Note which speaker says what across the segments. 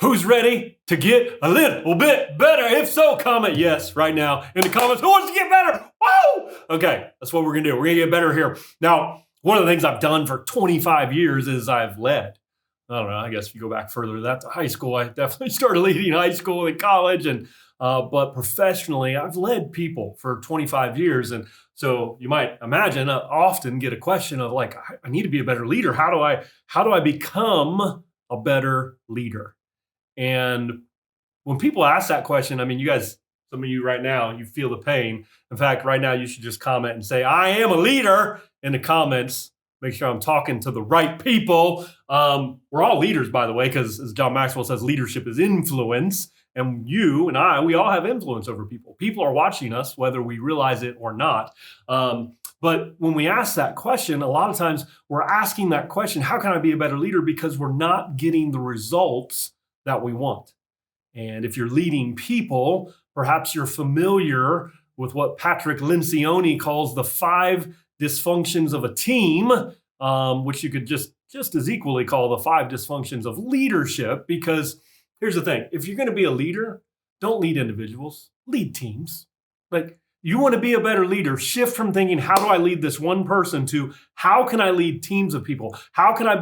Speaker 1: Who's ready to get a little bit better? If so, comment yes right now in the comments. Who wants to get better? Woo! Okay, that's what we're gonna do. We're gonna get better here. Now, one of the things I've done for 25 years is I've led. I don't know, I guess if you go back further than that to high school, I definitely started leading high school and college, and but professionally, I've led people for 25 years. And so you might imagine I often get a question of like, I need to be a better leader. How do I become a better leader? And when people ask that question, I mean, you guys, some of you right now, you feel the pain. In fact, right now, you should just comment and say, I am a leader in the comments. Make sure I'm talking to the right people. We're all leaders, by the way, because as John Maxwell says, leadership is influence. And you and I, we all have influence over people. People are watching us, whether we realize it or not. But when we ask that question, a lot of times we're asking that question, how can I be a better leader? Because we're not getting the results that we want. And if you're leading people, perhaps you're familiar with what Patrick Lencioni calls the 5 dysfunctions of a team, which you could just as equally call the 5 dysfunctions of leadership. Because here's the thing, if you're going to be a leader, don't lead individuals, lead teams. Like, you want to be a better leader, shift from thinking, how do I lead this one person, to how can I lead teams of people? How can I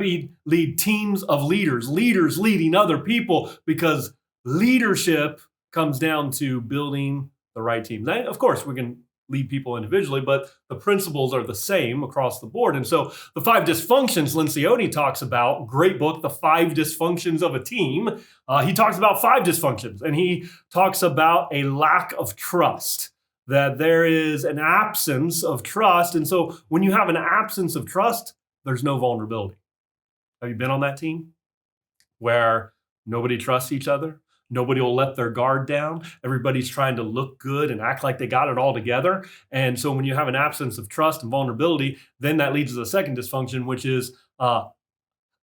Speaker 1: lead teams of leaders leading other people? Because leadership comes down to building the right team. Now, of course, we can lead people individually, but the principles are the same across the board. And so the 5 dysfunctions Lencioni talks about, great book, The 5 Dysfunctions of a Team. He talks about 5 dysfunctions, and he talks about a lack of trust, that there is an absence of trust. And so when you have an absence of trust, there's no vulnerability. Have you been on that team where nobody trusts each other? Nobody will let their guard down. Everybody's trying to look good and act like they got it all together. And so when you have an absence of trust and vulnerability, then that leads to the second dysfunction, which is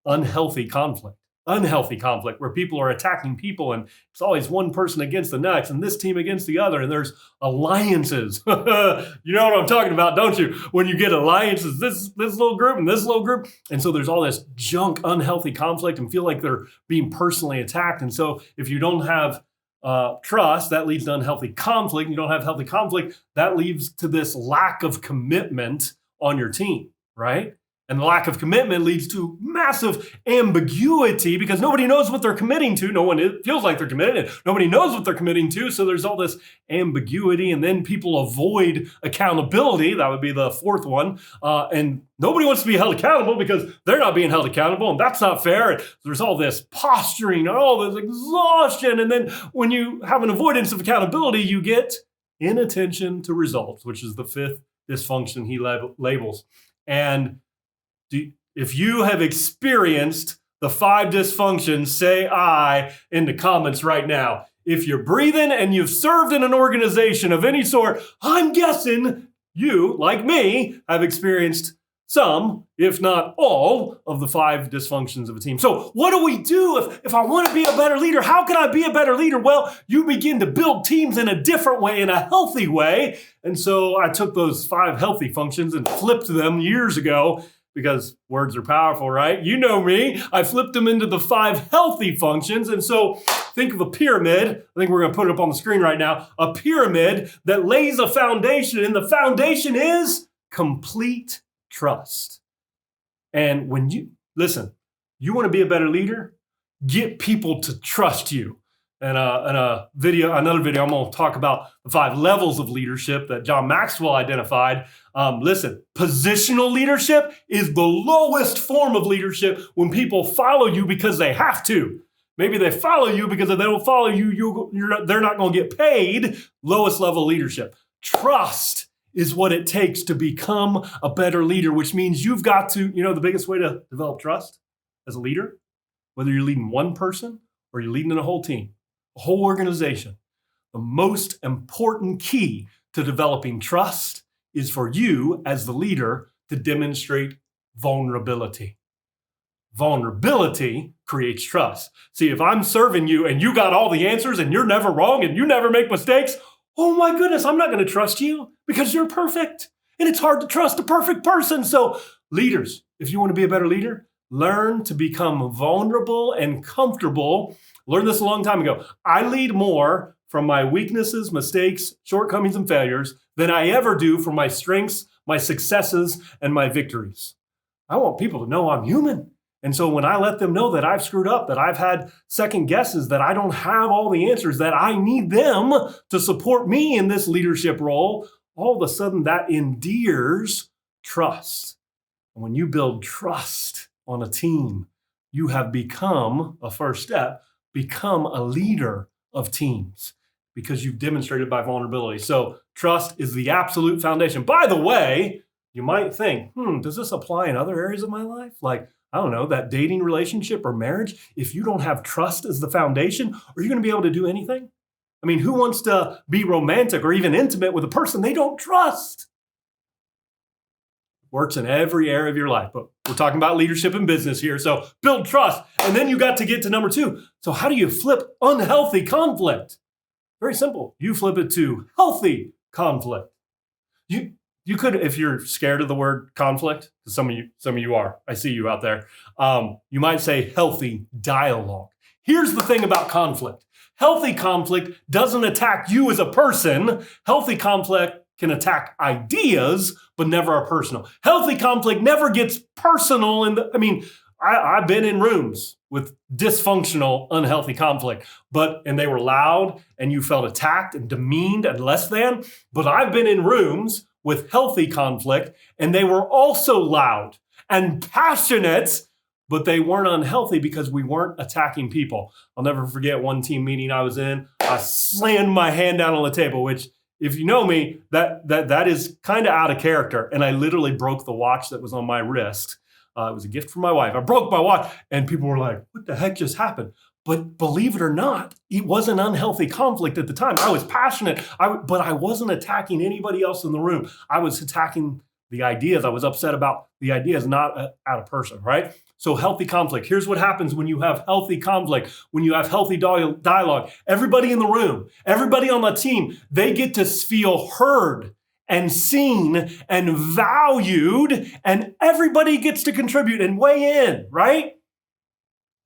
Speaker 1: unhealthy conflict. Unhealthy conflict, where people are attacking people, and it's always one person against the next and this team against the other, and there's alliances. You know what I'm talking about, don't you? When you get alliances, this little group and this little group, and so there's all this junk, unhealthy conflict, and feel like they're being personally attacked. And so if you don't have trust, that leads to unhealthy conflict. You don't have healthy conflict, that leads to this lack of commitment on your team, right? And the lack of commitment leads to massive ambiguity, because nobody knows what they're committing to. No one feels like they're committed. Nobody knows what they're committing to. So there's all this ambiguity, and then people avoid accountability. That would be the 4th one. And nobody wants to be held accountable because they're not being held accountable, and that's not fair. And there's all this posturing and all this exhaustion. And then when you have an avoidance of accountability, you get inattention to results, which is the 5th dysfunction he labels. And if you have experienced the 5 dysfunctions, say I in the comments right now. If you're breathing and you've served in an organization of any sort, I'm guessing you, like me, have experienced some, if not all, of the 5 dysfunctions of a team. So what do we do if I want to be a better leader? How can I be a better leader? Well, you begin to build teams in a different way, in a healthy way. And so I took those 5 healthy functions and flipped them years ago, because words are powerful, right? You know me. I flipped them into the 5 healthy functions. And so think of a pyramid. I think we're going to put it up on the screen right now. A pyramid that lays a foundation, and the foundation is complete trust. And when you want to be a better leader, get people to trust you. And another video, I'm going to talk about the 5 levels of leadership that John Maxwell identified. Positional leadership is the lowest form of leadership, when people follow you because they have to. Maybe they follow you because if they don't follow you, they're not going to get paid. Lowest level leadership. Trust is what it takes to become a better leader, which means you've got to, the biggest way to develop trust as a leader, whether you're leading one person or you're leading a whole team, a whole organization, the most important key to developing trust is for you as the leader to demonstrate vulnerability. Vulnerability creates trust. See, if I'm serving you and you got all the answers and you're never wrong and you never make mistakes, oh my goodness, I'm not going to trust you because you're perfect. And it's hard to trust a perfect person. So leaders, if you want to be a better leader, Learn to become vulnerable and comfortable. Learned this a long time ago. I lead more from my weaknesses, mistakes, shortcomings, and failures than I ever do from my strengths, my successes, and my victories. I want people to know I'm human. And so when I let them know that I've screwed up, that I've had second guesses, that I don't have all the answers, that I need them to support me in this leadership role, all of a sudden that endears trust. And when you build trust on a team, you have become a first step, become a leader of teams because you've demonstrated by vulnerability. So trust is the absolute foundation. By the way, you might think, does this apply in other areas of my life? Like, I don't know, that dating relationship or marriage. If you don't have trust as the foundation, are you going to be able to do anything? I mean, who wants to be romantic or even intimate with a person they don't trust? Works in every area of your life, but we're talking about leadership and business here. So build trust. And then you got to get to number 2. So how do you flip unhealthy conflict? Very simple. You flip it to healthy conflict. You could, if you're scared of the word conflict, because some of you are, I see you out there, you might say healthy dialogue. Here's the thing about conflict. Healthy conflict doesn't attack you as a person. Healthy conflict can attack ideas, but never are personal. Healthy conflict never gets personal. I've been in rooms with dysfunctional, unhealthy conflict, and they were loud and you felt attacked and demeaned and less than. But I've been in rooms with healthy conflict and they were also loud and passionate, but they weren't unhealthy because we weren't attacking people. I'll never forget one team meeting I was in. I slammed my hand down on the table, which, if you know me, that is kind of out of character. And I literally broke the watch that was on my wrist. It was a gift from my wife. I broke my watch and people were like, what the heck just happened? But believe it or not, it was an unhealthy conflict at the time. I was passionate, but I wasn't attacking anybody else in the room. I was attacking the ideas. I was upset about the ideas, not at a person, right? So healthy conflict. Here's what happens when you have healthy conflict, when you have healthy dialogue. Everybody in the room, everybody on the team, they get to feel heard and seen and valued, and everybody gets to contribute and weigh in, right?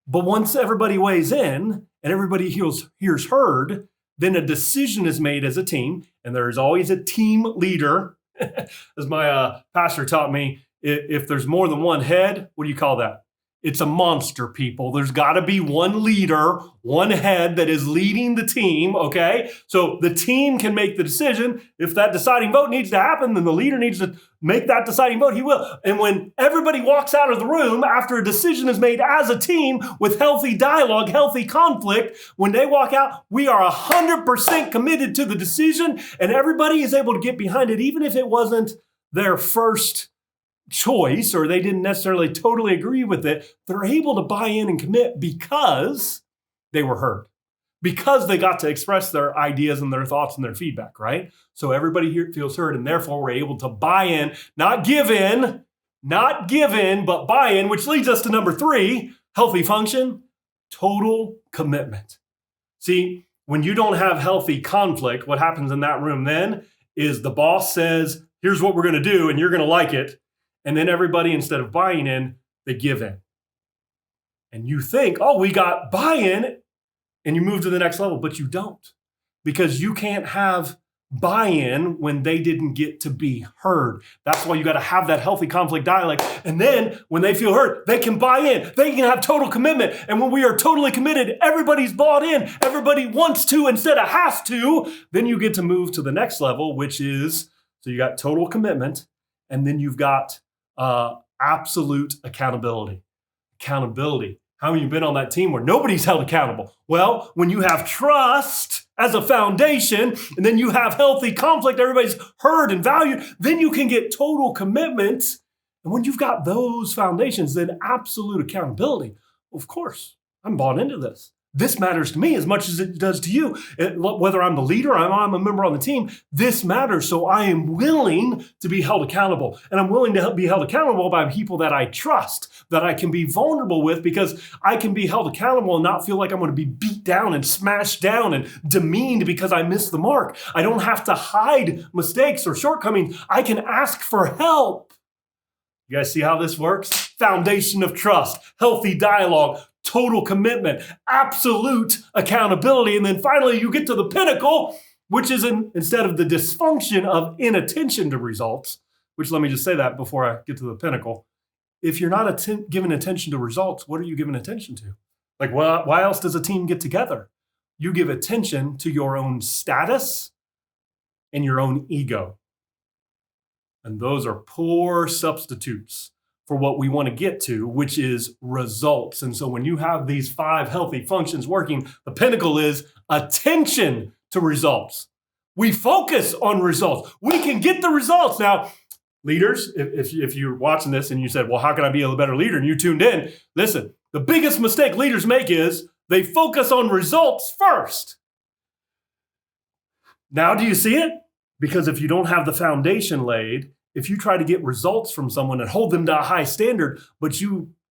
Speaker 1: But once everybody weighs in and everybody hears heard, then a decision is made as a team, and there is always a team leader. As my pastor taught me, if there's more than one head, what do you call that? It's a monster, people. There's got to be one leader, one head that is leading the team, okay? So the team can make the decision. If that deciding vote needs to happen, then the leader needs to make that deciding vote. He will. And when everybody walks out of the room after a decision is made as a team with healthy dialogue, healthy conflict, when they walk out, we are 100% committed to the decision, and everybody is able to get behind it, even if it wasn't their first choice or they didn't necessarily totally agree with it. They're able to buy in and commit because they were heard, because they got to express their ideas and their thoughts and their feedback, right? So everybody here feels heard, and therefore we're able to buy in, not give in, but buy in, which leads us to number 3, healthy function, total commitment. See, when you don't have healthy conflict, what happens in that room then is the boss says, here's what we're going to do, and you're going to like it. And then everybody, instead of buying in, they give in. And you think, oh, we got buy-in, and you move to the next level, but you don't. Because you can't have buy-in when they didn't get to be heard. That's why you got to have that healthy conflict dialogue. And then when they feel heard, they can buy in. They can have total commitment. And when we are totally committed, everybody's bought in. Everybody wants to instead of has to. Then you get to move to the next level, which is, so you got total commitment, and then you've got absolute accountability. Accountability. How many of you been on that team where nobody's held accountable? Well, when you have trust as a foundation, and then you have healthy conflict, everybody's heard and valued, then you can get total commitment. And when you've got those foundations, then absolute accountability. Of course, I'm bought into this. This matters to me as much as it does to you. Whether I'm the leader or I'm a member on the team, this matters. So I am willing to be held accountable. And I'm willing to be held accountable by people that I trust, that I can be vulnerable with, because I can be held accountable and not feel like I'm going to be beat down and smashed down and demeaned because I missed the mark. I don't have to hide mistakes or shortcomings. I can ask for help. You guys see how this works? foundation of trust, healthy dialogue, total commitment, absolute accountability. And then finally, you get to the pinnacle, which is instead of the dysfunction of inattention to results, which let me just say that before I get to the pinnacle. If you're not giving attention to results, what are you giving attention to? Like, why else does a team get together? You give attention to your own status and your own ego. And those are poor substitutes for what we want to get to, which is results. And so when you have these 5 healthy functions working, the pinnacle is attention to results. We focus on results. We can get the results. Now, leaders, if you're watching this and you said, well, how can I be a better leader? And you tuned in, listen, the biggest mistake leaders make is they focus on results first. Now, do you see it? Because if you don't have the foundation laid, if you try to get results from someone and hold them to a high standard, but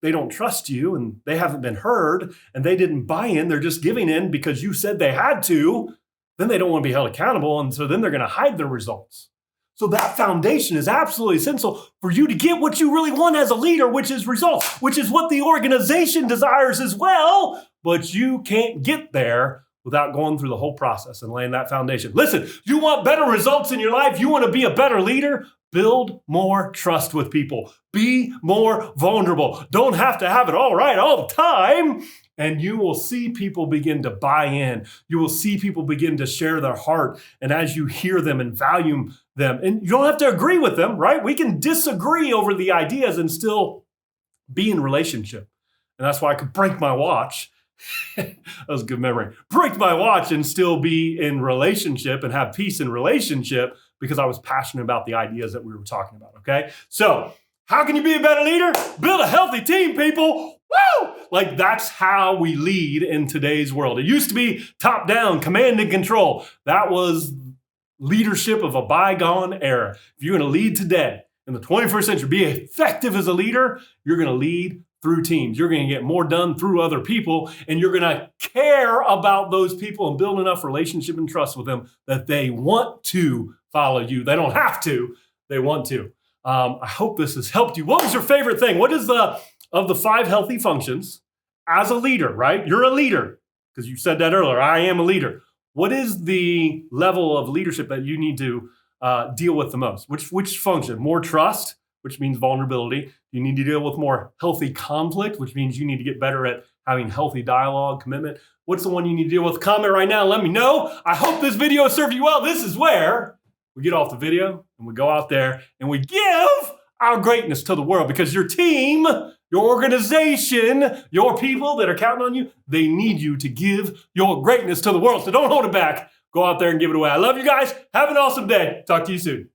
Speaker 1: they don't trust you and they haven't been heard and they didn't buy in, they're just giving in because you said they had to, then they don't want to be held accountable. And so then they're going to hide their results. So that foundation is absolutely essential for you to get what you really want as a leader, which is results, which is what the organization desires as well. But you can't get there without going through the whole process and laying that foundation. Listen, you want better results in your life? You want to be a better leader? Build more trust with people. Be more vulnerable. Don't have to have it all right all the time. And you will see people begin to buy in. You will see people begin to share their heart. And as you hear them and value them, and you don't have to agree with them, right? We can disagree over the ideas and still be in relationship. And that's why I could break my watch. That was a good memory. Break my watch and still be in relationship and have peace in relationship because I was passionate about the ideas that we were talking about, okay? So how can you be a better leader? Build a healthy team, people. Woo! Like that's how we lead in today's world. It used to be top down, command and control. That was leadership of a bygone era. If you're going to lead today in the 21st century, be effective as a leader, you're going to lead through teams. You're going to get more done through other people, and you're going to care about those people and build enough relationship and trust with them that they want to follow you. They don't have to, they want to. I hope this has helped you. What was your favorite thing? What is of the 5 healthy functions as a leader, right? You're a leader because you said that earlier. I am a leader. What is the level of leadership that you need to deal with the most? Which function? More trust, which means vulnerability. You need to deal with more healthy conflict, which means you need to get better at having healthy dialogue, commitment. What's the one you need to deal with? Comment right now. Let me know. I hope this video served you well. This is where we get off the video and we go out there and we give our greatness to the world because your team, your organization, your people that are counting on you, they need you to give your greatness to the world. So don't hold it back. Go out there and give it away. I love you guys. Have an awesome day. Talk to you soon.